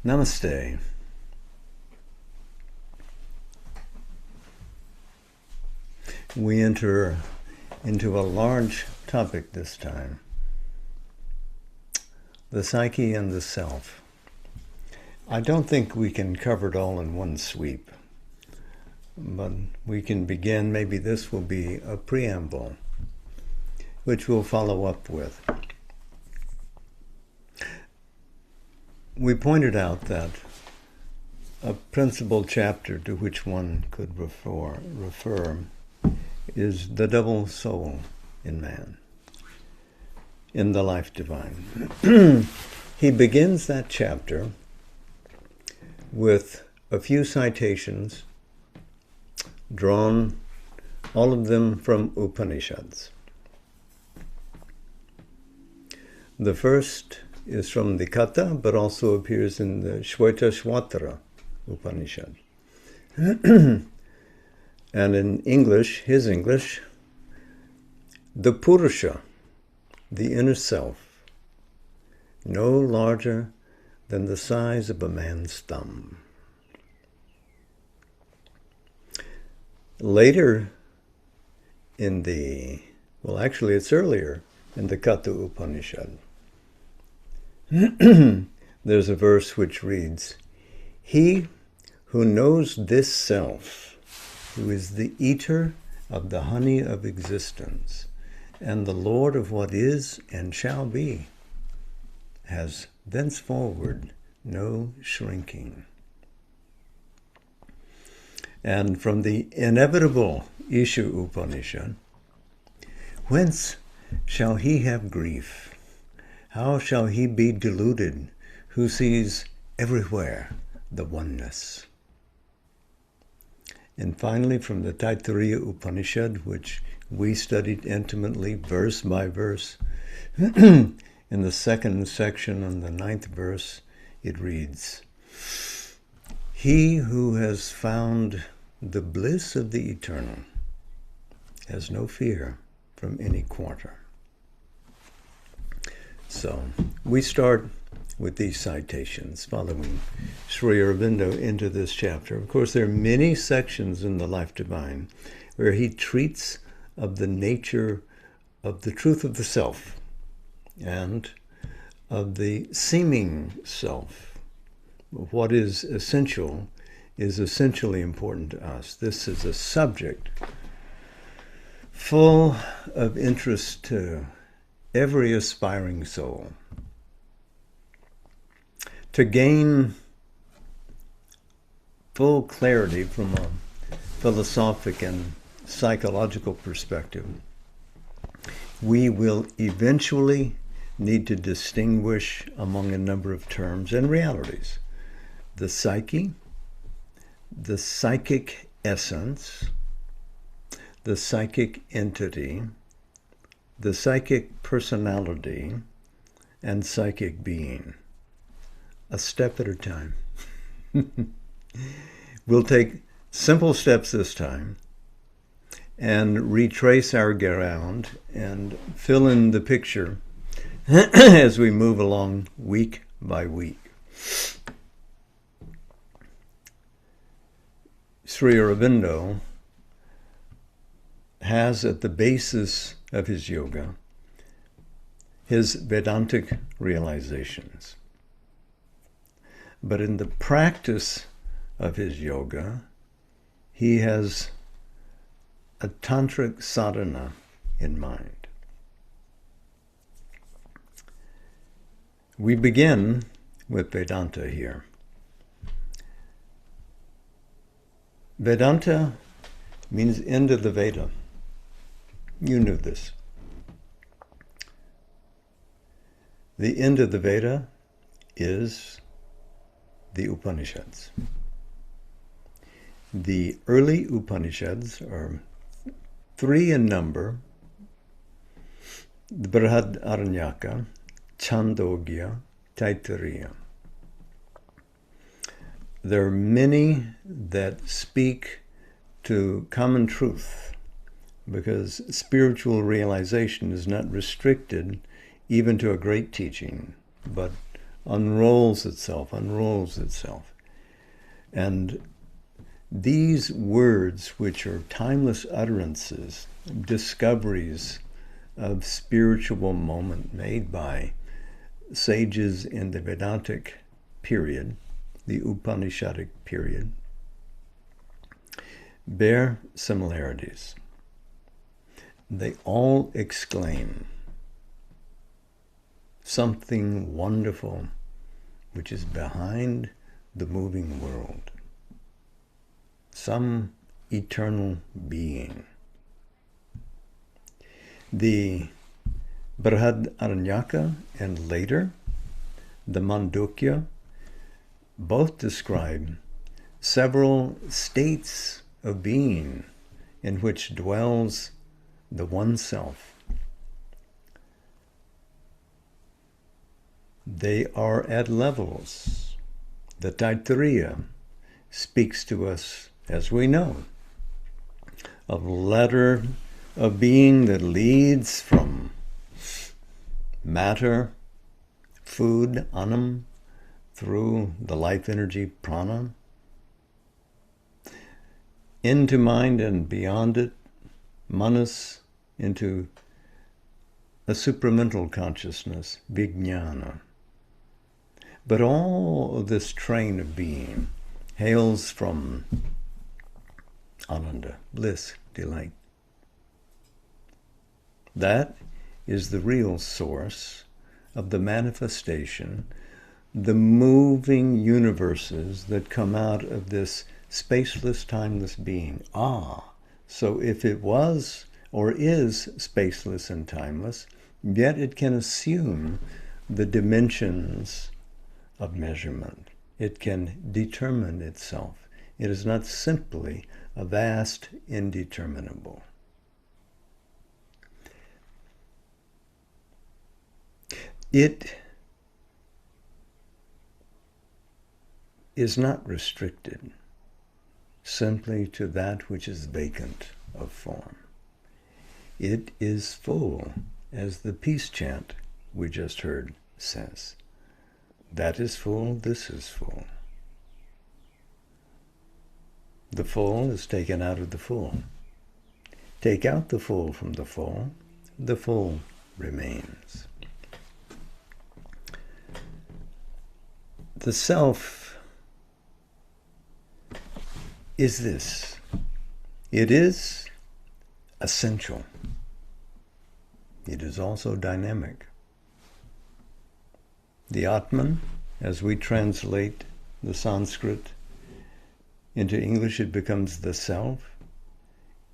Namaste. We enter into a large topic this time. The psyche and the self. I don't think we can cover it all in one sweep, but we can begin. Maybe this will be a preamble, which we'll follow up with. We pointed out that a principal chapter to which one could refer is the double soul in man, in the life divine. He begins that chapter with a few citations drawn, all of them from Upanishads. The first is from the Katha, but also appears in the Shvetashvatara Upanishad. And in English, his English, the Purusha, the inner self, no larger than the size of a man's thumb. Later in the, well actually it's earlier in the Katha Upanishad, there's a verse which reads, "He who knows this self, who is the eater of the honey of existence, and the Lord of what is and shall be, has thenceforward no shrinking." And from the inevitable Isha Upanishad, "Whence shall he have grief? How shall he be deluded who sees everywhere the oneness?" And finally, from the Taittiriya Upanishad, which we studied intimately, verse by verse, in the second section on the 9th verse, it reads, "He who has found the bliss of the eternal has no fear from any quarter." So, we start with these citations, following Sri Aurobindo into this chapter. Of course, there are many sections in the Life Divine where he treats of the nature of the truth of the self and of the seeming self. What is essential is essentially important to us. This is a subject full of interest to every aspiring soul. To gain full clarity from a philosophic and psychological perspective, we will eventually need to distinguish among a number of terms and realities: the psyche, the psychic essence, the psychic entity, the psychic personality, and psychic being. A step at a time. We'll take simple steps this time and retrace our ground and fill in the picture as we move along week by week. Sri Aurobindo has at the basis of his yoga his Vedantic realizations. But in the practice of his yoga, he has a tantric sadhana in mind. We begin with Vedanta here. Vedanta means end of the Veda. You knew this. The end of the Veda is the Upanishads. The early Upanishads are 3 in number: the Brihadaranyaka, Chandogya, Taittiriya. There are many that speak to common truth, because spiritual realization is not restricted even to a great teaching, but unrolls itself. And these words, which are timeless utterances, discoveries of spiritual moment made by sages in the Vedantic period, the Upanishadic period, bear similarities. They all exclaim something wonderful which is behind the moving world, some eternal being. The Brihadaranyaka and later the Mandukya both describe several states of being in which dwells the one self. They are at levels. The Taittiriya speaks to us, as we know, of ladder of being that leads from matter, food, annam, through the life energy, prana, into mind and beyond it, manas, into a supramental consciousness, vijnana. But all of this train of being hails from ananda, bliss, delight. That is the real source of the manifestation, the moving universes that come out of this spaceless, timeless being. So if it was or is spaceless and timeless, yet it can assume the dimensions of measurement. It can determine itself. It is not simply a vast indeterminable. It is not restricted simply to that which is vacant of form. It is full, as the peace chant we just heard says. That is full, this is full. The full is taken out of the full. Take out the full from the full remains. The self is this. It is essential. It is also dynamic. The Atman, as we translate the Sanskrit into English, it becomes the self,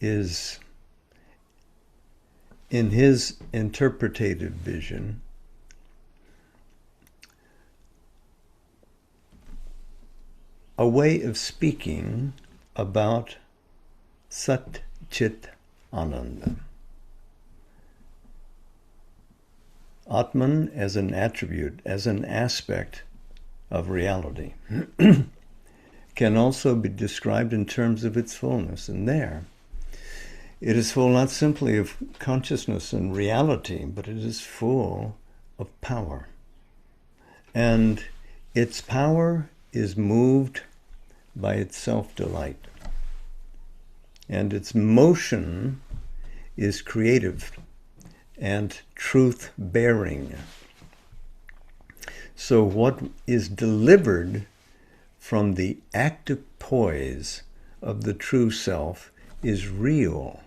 is, in his interpretative vision, a way of speaking about Sat Chit Ananda. Atman as an attribute, as an aspect of reality, can also be described in terms of its fullness. And there, it is full not simply of consciousness and reality, but it is full of power. And its power is moved by its self-delight. And its motion is creative and truth-bearing. So what is delivered from the active poise of the true self is real.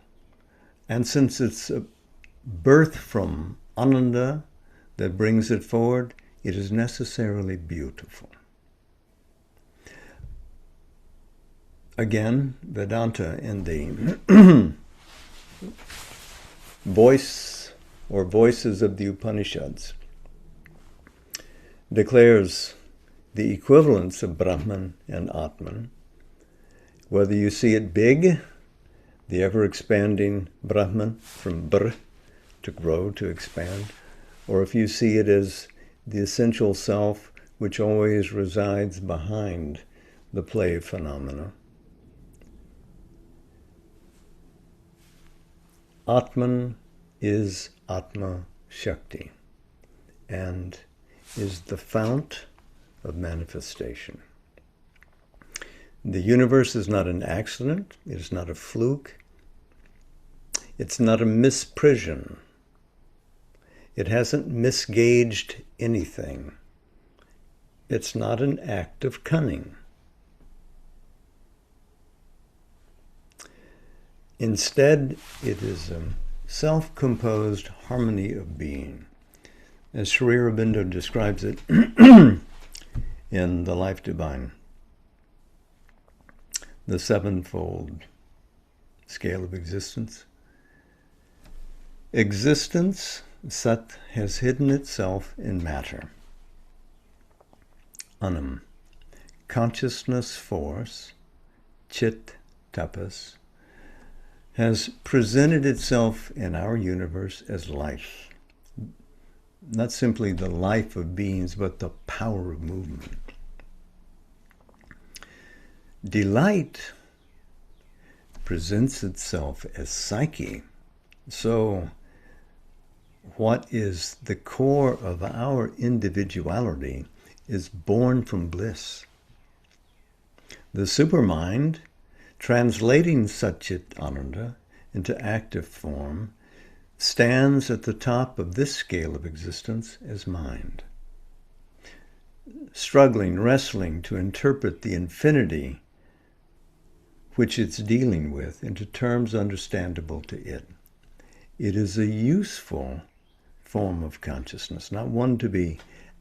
And since it's a birth from Ananda that brings it forward, it is necessarily beautiful. Again, Vedanta in the voice or voices of the Upanishads declares the equivalence of Brahman and Atman. Whether you see it big, the ever-expanding Brahman, from Br, to grow, to expand, or if you see it as the essential self which always resides behind the play of phenomena. Atman is Atma Shakti, and is the fount of manifestation. The universe is not an accident. It is not a fluke. It's not a misprision. It hasn't misgauged anything. It's not an act of cunning. Instead, it is a self-composed harmony of being. As Sri Aurobindo describes it in The Life Divine, the sevenfold scale of existence. Existence, Sat, has hidden itself in matter. Anam, consciousness force, Chit, tapas, has presented itself in our universe as life. Not simply the life of beings, but the power of movement. Delight presents itself as psyche. So, what is the core of our individuality is born from bliss. The supermind, translating Satchit Ananda into active form, stands at the top of this scale of existence as mind, struggling, wrestling to interpret the infinity which it's dealing with into terms understandable to it. It is a useful form of consciousness, not one to be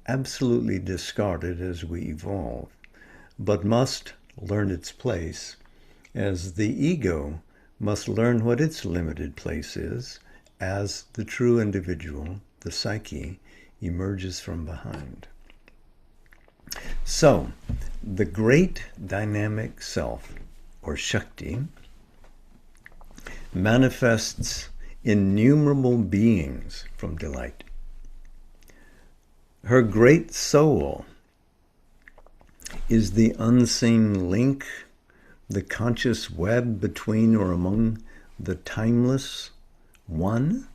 absolutely discarded as we evolve, but must learn its place, as the ego must learn what its limited place is as the true individual, the psyche, emerges from behind. So, the great dynamic self, or Shakti, manifests innumerable beings from delight. Her great soul is the unseen link, the conscious web between or among the timeless one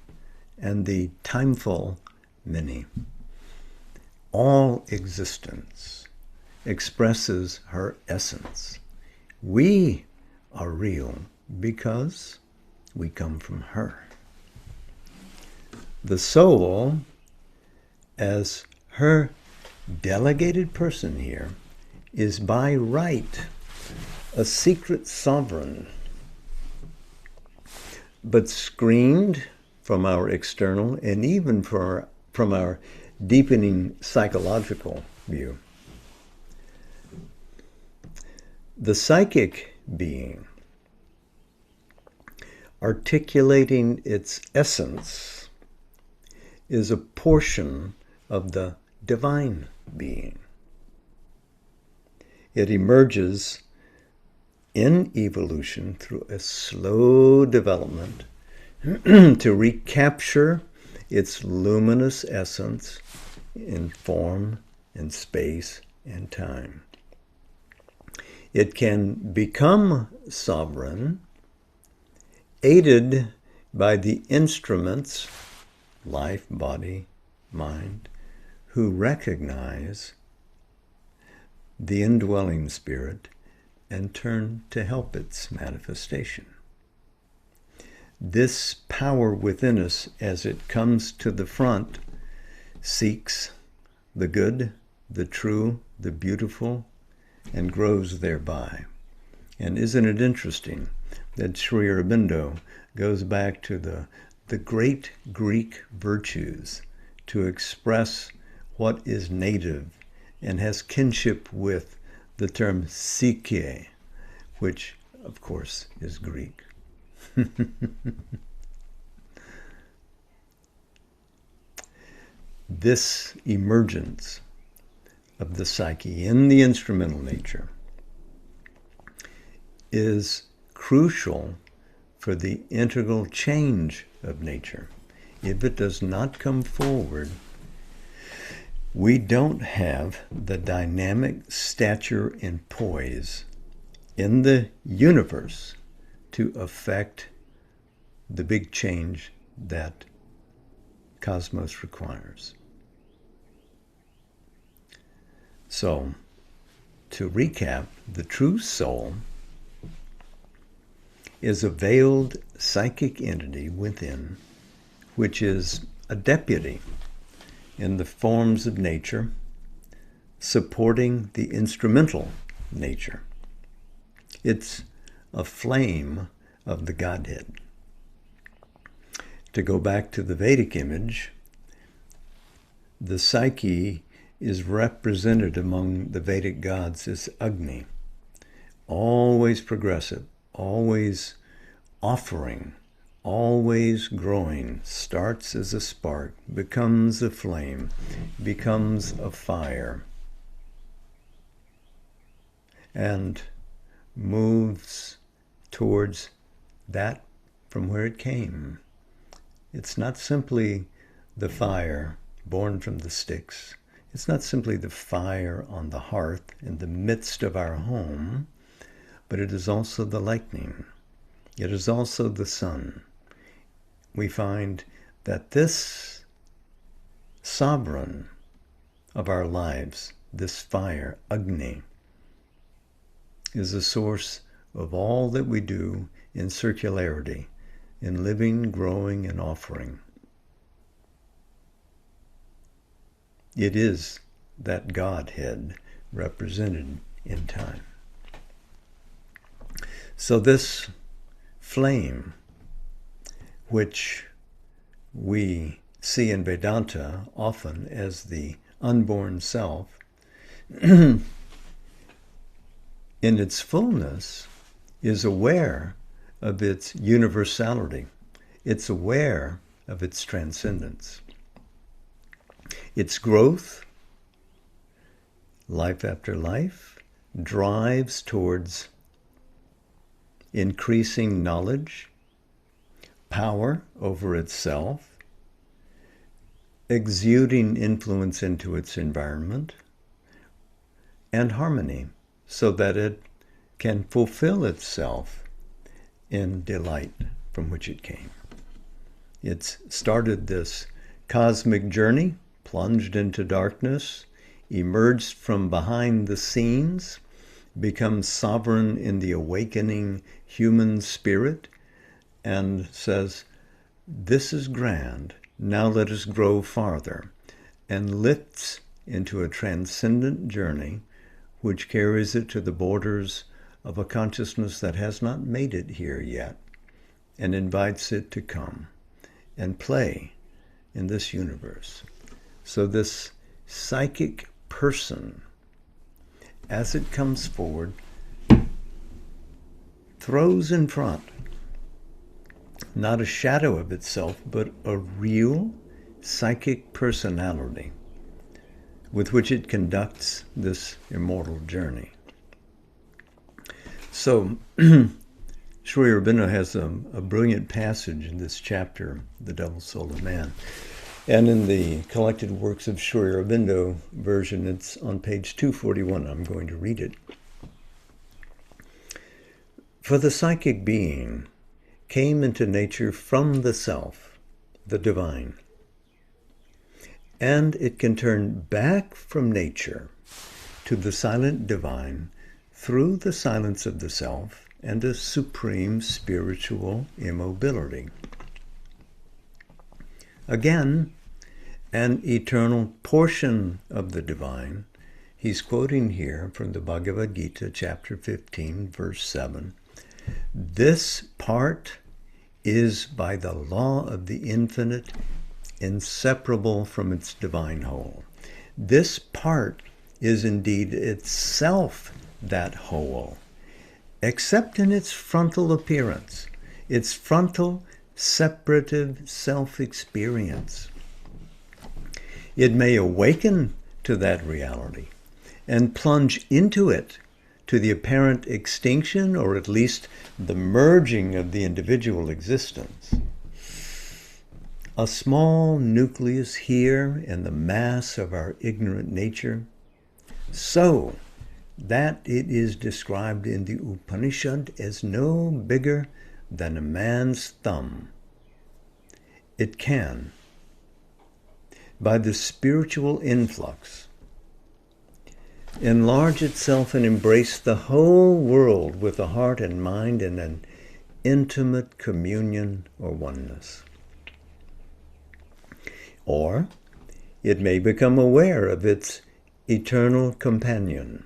and the timeful many. All existence expresses her essence. We are real because we come from her. The soul, as her delegated person here, is by right a secret sovereign, but screened from our external and even from our deepening psychological view. The psychic being, articulating its essence, is a portion of the divine being. It emerges in evolution through a slow development to recapture its luminous essence in form and space and time. It can become sovereign, aided by the instruments, life, body, mind, who recognize the indwelling spirit and turn to help its manifestation. This power within us, as it comes to the front, seeks the good, the true, the beautiful, and grows thereby. And isn't it interesting that Sri Aurobindo goes back to the great Greek virtues to express what is native and has kinship with the term psyche, which, of course, is Greek. This emergence of the psyche in the instrumental nature is crucial for the integral change of nature. If it does not come forward, we don't have the dynamic stature and poise in the universe to affect the big change that cosmos requires. So, to recap, the true soul is a veiled psychic entity within, which is a deputy in the forms of nature, supporting the instrumental nature. It's a flame of the Godhead. To go back to the Vedic image, the psyche is represented among the Vedic gods as Agni, always progressive, always offering, always growing, starts as a spark, becomes a flame, becomes a fire, and moves towards that from where it came. It's not simply the fire born from the sticks. It's not simply the fire on the hearth in the midst of our home, but it is also the lightning. It is also the sun. We find that this sovereign of our lives, this fire, Agni, is the source of all that we do in circularity, in living, growing, and offering. It is that Godhead represented in time. So this flame, which we see in Vedanta often as the unborn self, in its fullness, is aware of its universality. It's aware of its transcendence. Its growth, life after life, drives towards increasing knowledge, power over itself, exuding influence into its environment, and harmony, so that it can fulfill itself in delight from which it came. It's started this cosmic journey, plunged into darkness, emerged from behind the scenes, become sovereign in the awakening human spirit, and says, this is grand, now let us grow farther, and lifts into a transcendent journey which carries it to the borders of a consciousness that has not made it here yet, and invites it to come and play in this universe. So this psychic person, as it comes forward, throws in front not a shadow of itself, but a real psychic personality with which it conducts this immortal journey. So, Sri Aurobindo has a brilliant passage in this chapter, The Double Soul of Man. And in the Collected Works of Sri Aurobindo version, it's on page 241. I'm going to read it. For the psychic being came into nature from the self, the divine. And it can turn back from nature to the silent divine through the silence of the self and a supreme spiritual immobility. Again, an eternal portion of the divine. He's quoting here from the Bhagavad Gita, chapter 15, verse 7. This part is by the law of the infinite inseparable from its divine whole. This part is indeed itself that whole, except in its frontal appearance, its frontal separative self-experience. It may awaken to that reality and plunge into it to the apparent extinction, or at least the merging of the individual existence. A small nucleus here in the mass of our ignorant nature, so that it is described in the Upanishad as no bigger than a man's thumb. It can, by the spiritual influx, enlarge itself and embrace the whole world with the heart and mind in an intimate communion or oneness. Or it may become aware of its eternal companion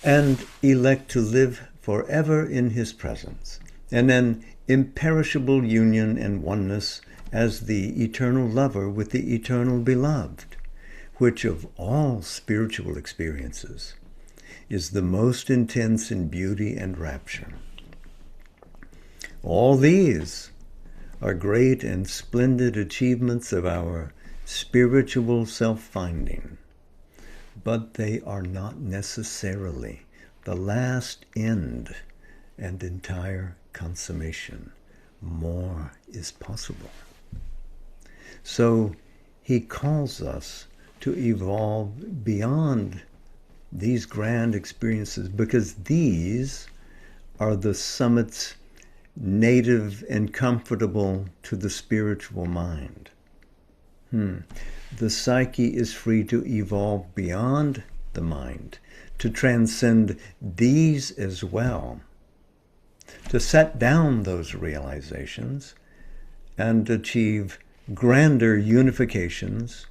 and elect to live forever in his presence, and an imperishable union and oneness as the eternal lover with the eternal beloved, which of all spiritual experiences is the most intense in beauty and rapture. All these are great and splendid achievements of our spiritual self-finding, but they are not necessarily the last end and entire consummation. More is possible. So he calls us to evolve beyond these grand experiences, because these are the summits native and comfortable to the spiritual mind. The psyche is free to evolve beyond the mind, to transcend these as well, to set down those realizations and achieve grander unifications,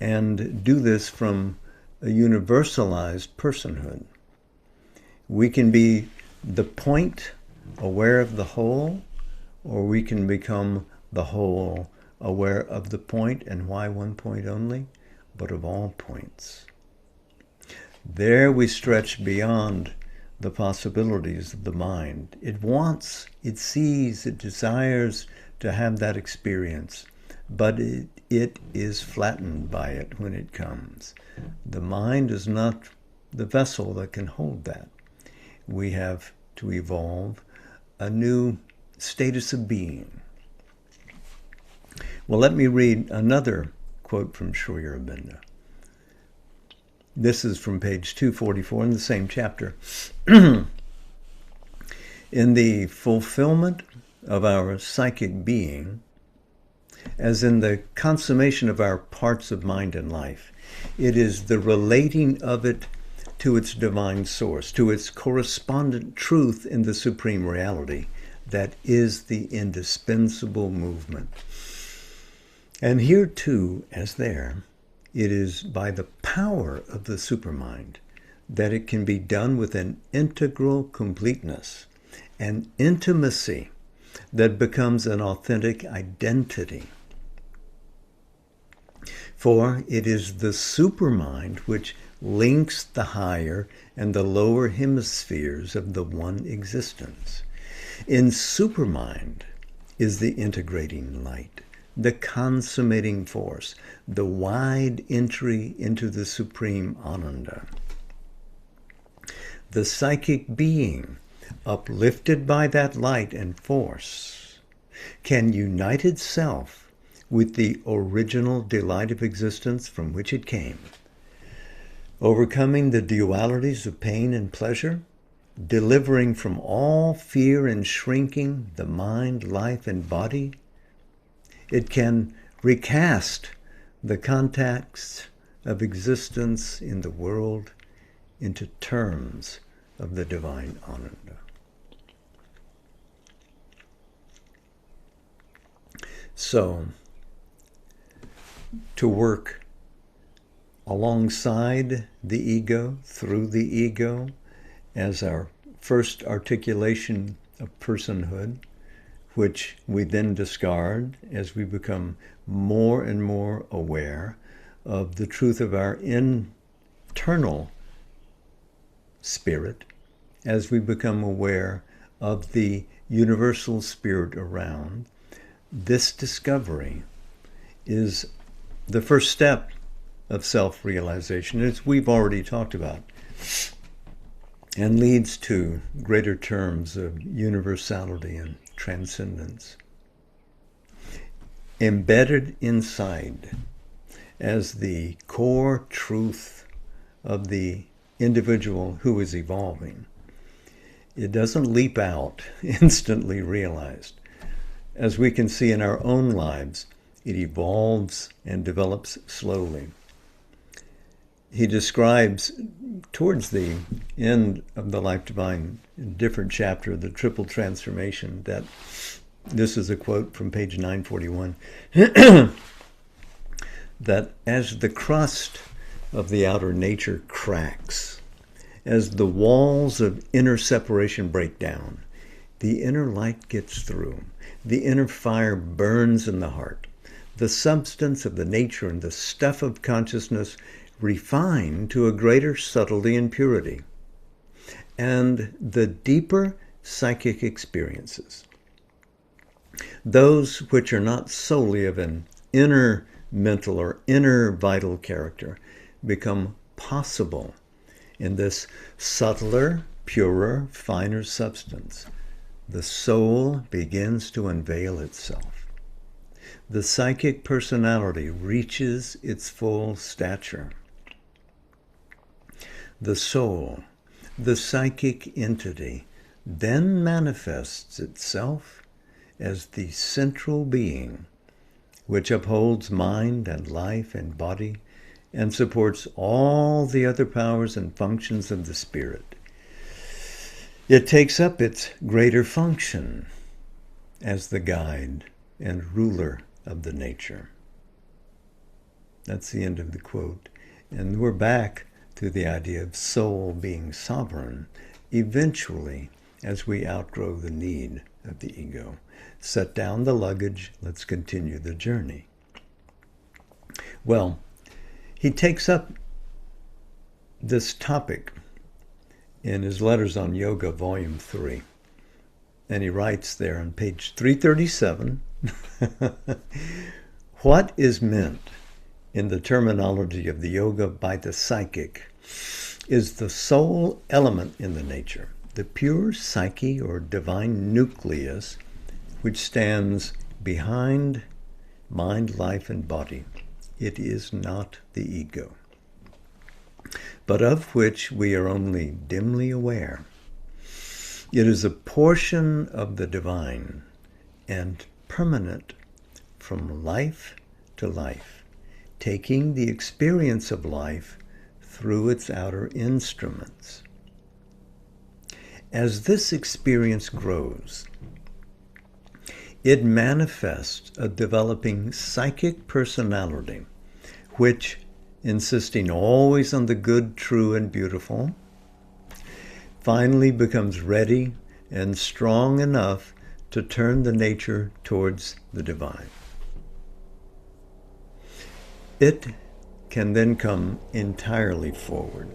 and do this from a universalized personhood. We can be the point, aware of the whole, or we can become the whole, aware of the point, and why one point only, but of all points. There we stretch beyond the possibilities of the mind. It wants, it sees, it desires to have that experience, but it is flattened by it when it comes. The mind is not the vessel that can hold that. We have to evolve a new status of being. Well, let me read another quote from Sri Aurobindo. This is from page 244 in the same chapter. In the fulfillment of our psychic being, as in the consummation of our parts of mind and life, it is the relating of it to its divine source, to its correspondent truth in the supreme reality, that is the indispensable movement. And here too, as there, it is by the power of the supermind that it can be done with an integral completeness, an intimacy that becomes an authentic identity. For it is the supermind which links the higher and the lower hemispheres of the one existence. In supermind is the integrating light, the consummating force, the wide entry into the supreme Ananda. The psychic being, uplifted by that light and force, can unite itself with the original delight of existence from which it came, overcoming the dualities of pain and pleasure, delivering from all fear and shrinking the mind, life, and body. It can recast the context of existence in the world into terms of the divine Ananda. So, to work alongside the ego, through the ego, as our first articulation of personhood, which we then discard as we become more and more aware of the truth of our internal spirit, as we become aware of the universal spirit around. This discovery is the first step of self-realization, as we've already talked about, and leads to greater terms of universality and transcendence. Embedded inside as the core truth of the individual who is evolving, it doesn't leap out instantly realized. As we can see in our own lives, it evolves and develops slowly. he describes towards the end of the Life Divine, in a different chapter, the triple transformation, that this is a quote from page 941, that as the crust of the outer nature cracks, as the walls of inner separation break down, the inner light gets through. The inner fire burns in the heart. The substance of the nature and the stuff of consciousness refine to a greater subtlety and purity. And the deeper psychic experiences, those which are not solely of an inner mental or inner vital character, become possible in this subtler, purer, finer substance. The soul begins to unveil itself. The psychic personality reaches its full stature. The soul, the psychic entity, then manifests itself as the central being which upholds mind and life and body and supports all the other powers and functions of the spirit. It takes up its greater function as the guide and ruler of the nature. That's the end of the quote. And we're back to the idea of soul being sovereign, eventually, as we outgrow the need of the ego. Set down the luggage, let's continue the journey. Well, he takes up this topic in his Letters on Yoga, Volume 3. And he writes there on page 337, what is meant in the terminology of the yoga by the psychic is the soul element in the nature, the pure psyche or divine nucleus which stands behind mind, life, and body. It is not the ego, but of which we are only dimly aware. It is a portion of the divine and permanent from life to life, taking the experience of life through its outer instruments. As this experience grows, it manifests a developing psychic personality, which, insisting always on the good, true, and beautiful, finally becomes ready and strong enough to turn the nature towards the divine. It can then come entirely forward,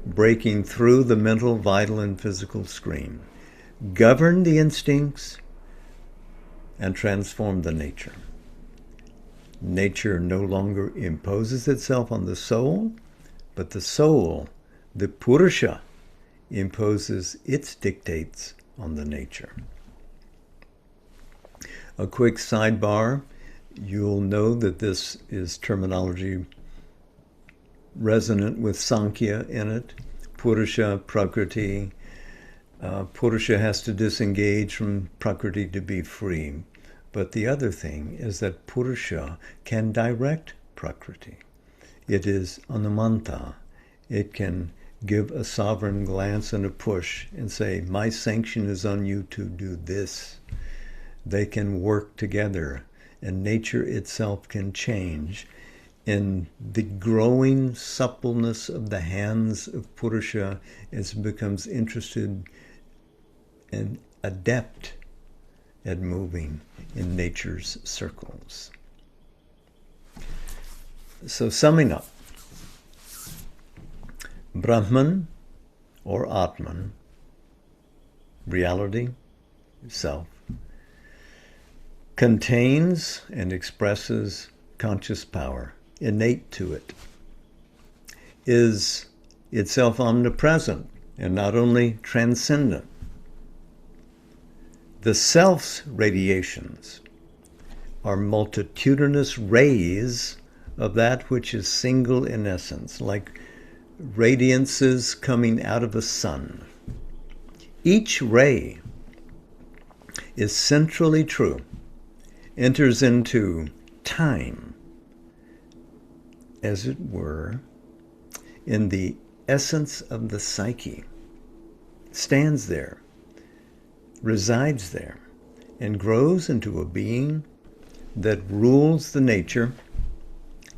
breaking through the mental, vital, and physical screen, govern the instincts, and transform the nature. Nature no longer imposes itself on the soul, but the soul, the Purusha, imposes its dictates on the nature. A quick sidebar, you'll know that this is terminology resonant with Sankhya in it. Purusha, Prakriti. Purusha has to disengage from Prakriti to be free. But the other thing is that Purusha can direct Prakriti. It is Anumanta. It can give a sovereign glance and a push and say, my sanction is on you to do this. They can work together, and nature itself can change. In the growing suppleness of the hands of Purusha, as it becomes interested and adept at moving in nature's circles. So summing up, Brahman or Atman, reality, self, contains and expresses conscious power, innate to it, is itself omnipresent and not only transcendent. The self's radiations are multitudinous rays of that which is single in essence, like radiances coming out of a sun. Each ray is centrally true, enters into time, as it were, in the essence of the psyche, stands there, resides there, and grows into a being that rules the nature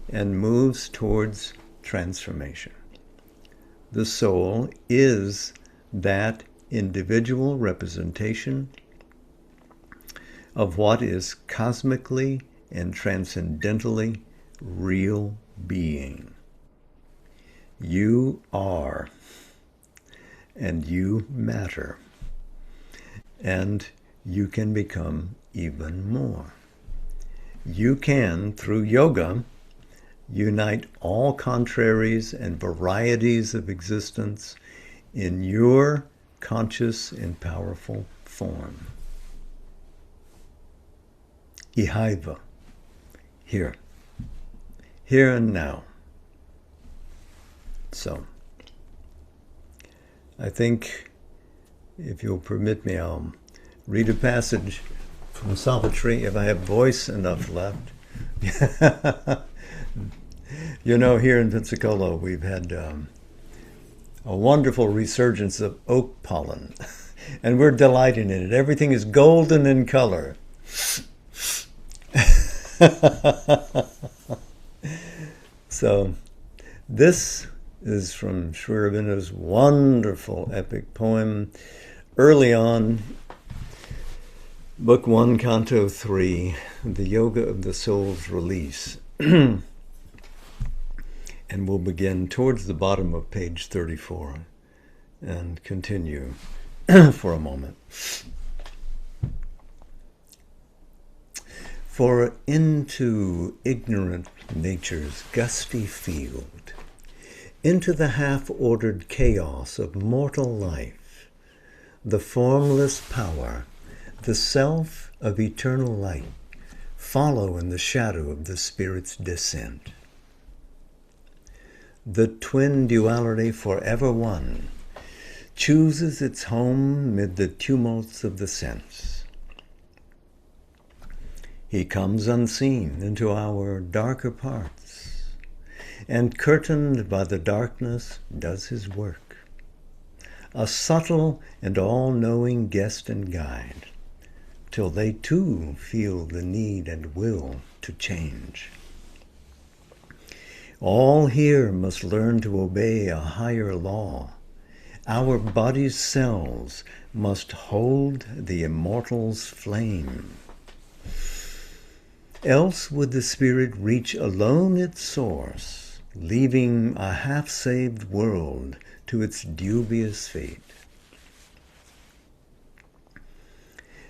and moves towards transformation. The soul is that individual representation of what is cosmically and transcendentally real being. You are, and you matter, and you can become even more. You can, through yoga, unite all contraries and varieties of existence in your conscious and powerful form. Ihaiva, here and now. So, I think, if you'll permit me, I'll read a passage from Savitri, if I have voice enough left. You know, here in Pensacola, we've had a wonderful resurgence of oak pollen, and we're delighting in it. Everything is golden in color. So, this is from Sri Aurobindo's wonderful epic poem, early on, Book 1, Canto 3, The Yoga of the Soul's Release. And we'll begin towards the bottom of page 34 and continue for a moment. For into ignorant nature's gusty field, into the half-ordered chaos of mortal life, the formless power, the self of eternal light, follow in the shadow of the Spirit's descent. The twin duality, forever one, chooses its home mid the tumults of the sense. He comes unseen into our darker parts, and curtained by the darkness does his work, a subtle and all-knowing guest and guide, till they too feel the need and will to change. All here must learn to obey a higher law. Our body's cells must hold the immortal's flame. Else would the spirit reach alone its source, leaving a half-saved world to its dubious fate.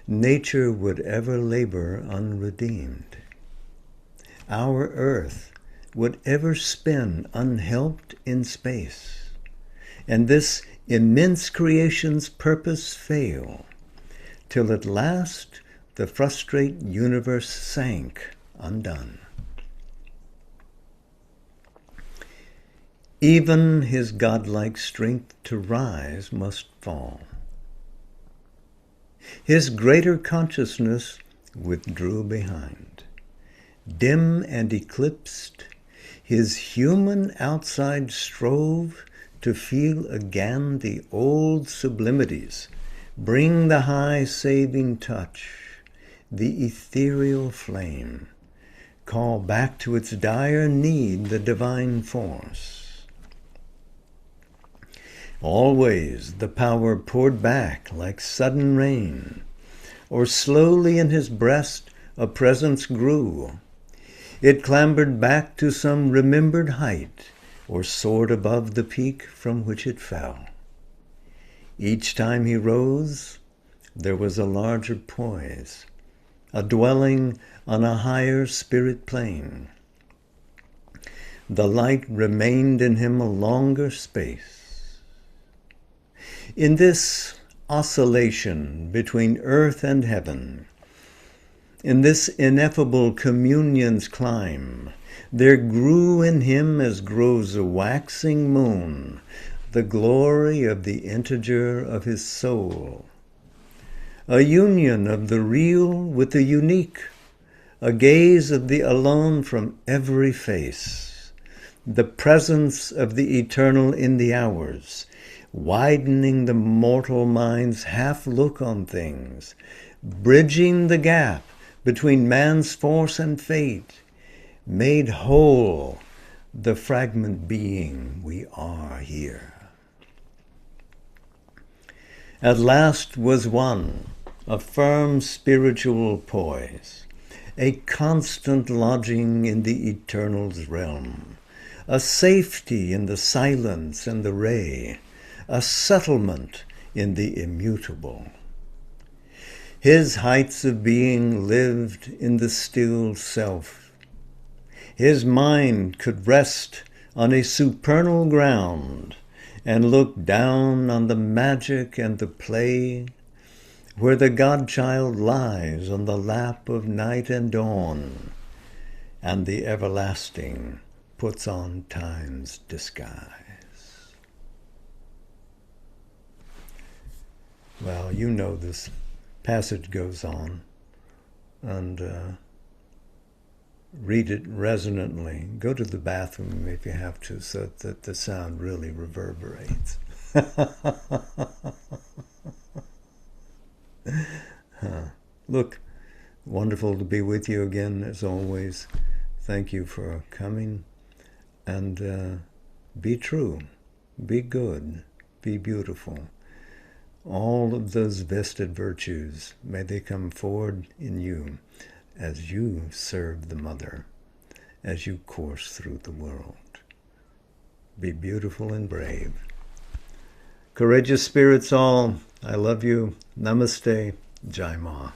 Nature would ever labor unredeemed. Our earth would ever spin unhelped in space, and this immense creation's purpose fail, till at last the frustrate universe sank undone. Even his godlike strength to rise must fall. His greater consciousness withdrew behind. Dim and eclipsed, his human outside strove to feel again the old sublimities, bring the high saving touch, the ethereal flame, call back to its dire need the divine force. Always the power poured back like sudden rain, or slowly in his breast a presence grew. It clambered back to some remembered height, or soared above the peak from which it fell. Each time he rose, there was a larger poise, a dwelling on a higher spirit plane. The light remained in him a longer space. In this oscillation between earth and heaven, in this ineffable communion's climb, there grew in him, as grows a waxing moon, the glory of the integer of his soul, a union of the real with the unique, a gaze of the alone from every face, the presence of the eternal in the hours, widening the mortal mind's half-look on things, bridging the gap between man's force and fate, made whole the fragment being we are here. At last was won a firm spiritual poise, a constant lodging in the eternal's realm, a safety in the silence and the ray, a settlement in the immutable. His heights of being lived in the still self. His mind could rest on a supernal ground and look down on the magic and the play where the God-child lies on the lap of night and dawn, and the everlasting puts on time's disguise. Well, you know this passage goes on, and read it resonantly. Go to the bathroom if you have to, so that the sound really reverberates. Look, wonderful to be with you again, as always. Thank you for coming. And be true, be good, be beautiful. All of those vested virtues, may they come forward in you as you serve the Mother, as you course through the world. Be beautiful and brave. Courageous spirits all, I love you. Namaste. Jai Ma.